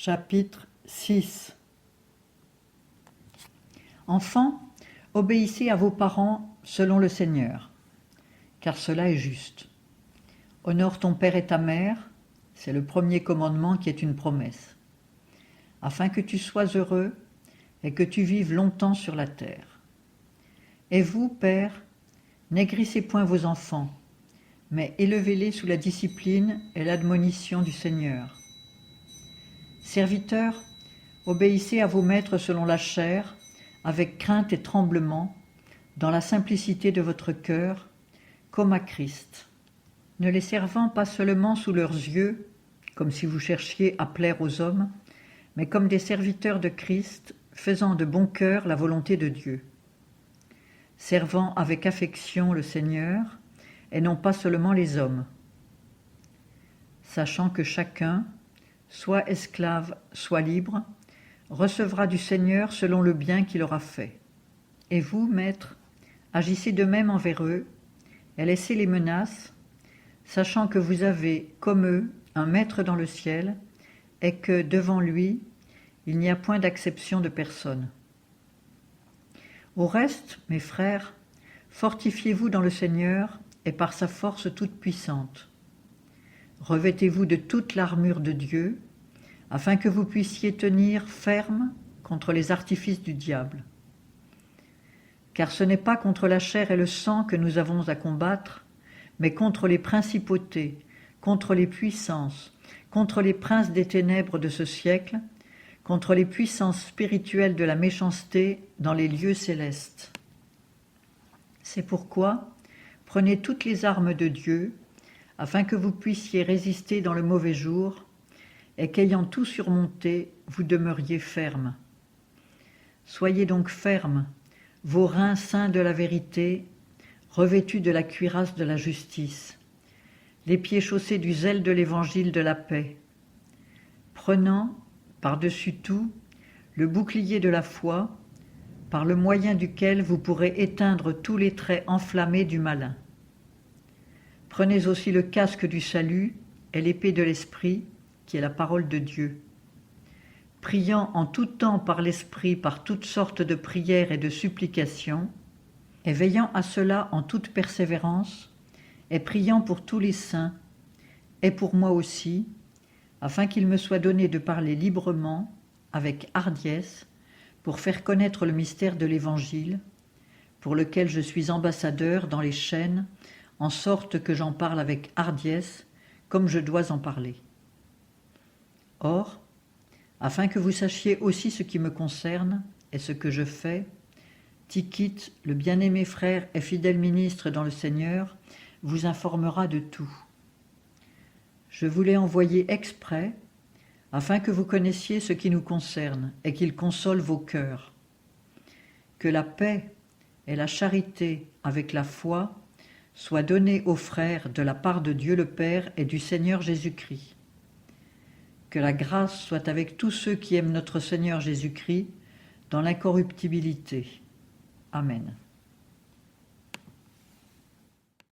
Chapitre 6. Enfants, obéissez à vos parents selon le Seigneur, car cela est juste. Honore ton père et ta mère, c'est le premier commandement qui est une promesse, afin que tu sois heureux et que tu vives longtemps sur la terre. Et vous, pères, n'aigrissez point vos enfants, mais élevez-les sous la discipline et l'admonition du Seigneur. Serviteurs, obéissez à vos maîtres selon la chair, avec crainte et tremblement, dans la simplicité de votre cœur, comme à Christ, ne les servant pas seulement sous leurs yeux, comme si vous cherchiez à plaire aux hommes, mais comme des serviteurs de Christ, faisant de bon cœur la volonté de Dieu, servant avec affection le Seigneur, et non pas seulement les hommes, sachant que chacun, soit esclave, soit libre, recevra du Seigneur selon le bien qu'il aura fait. Et vous, maîtres, agissez de même envers eux, et laissez les menaces, sachant que vous avez, comme eux, un maître dans le ciel, et que, devant lui, il n'y a point d'acception de personne. Au reste, mes frères, fortifiez-vous dans le Seigneur et par sa force toute puissante. Revêtez-vous de toute l'armure de Dieu, afin que vous puissiez tenir ferme contre les artifices du diable. Car ce n'est pas contre la chair et le sang que nous avons à combattre, mais contre les principautés, contre les puissances, contre les princes des ténèbres de ce siècle, contre les puissances spirituelles de la méchanceté dans les lieux célestes. C'est pourquoi, prenez toutes les armes de Dieu, afin que vous puissiez résister dans le mauvais jour, et qu'ayant tout surmonté, vous demeuriez fermes. Soyez donc fermes, vos reins ceints de la vérité, revêtus de la cuirasse de la justice, les pieds chaussés du zèle de l'évangile de la paix, prenant, par-dessus tout, le bouclier de la foi, par le moyen duquel vous pourrez éteindre tous les traits enflammés du malin. Prenez aussi le casque du salut et l'épée de l'esprit, qui est la parole de Dieu. Priant en tout temps par l'esprit par toutes sortes de prières et de supplications, et veillant à cela en toute persévérance, et priant pour tous les saints, et pour moi aussi, afin qu'il me soit donné de parler librement, avec hardiesse, pour faire connaître le mystère de l'Évangile, pour lequel je suis ambassadeur dans les chaînes, en sorte que j'en parle avec hardiesse, comme je dois en parler. Or, afin que vous sachiez aussi ce qui me concerne et ce que je fais, Tiquite, le bien-aimé frère et fidèle ministre dans le Seigneur, vous informera de tout. Je vous l'ai envoyé exprès, afin que vous connaissiez ce qui nous concerne et qu'il console vos cœurs. Que la paix et la charité avec la foi soient données aux frères de la part de Dieu le Père et du Seigneur Jésus-Christ. Que la grâce soit avec tous ceux qui aiment notre Seigneur Jésus-Christ dans l'incorruptibilité. Amen.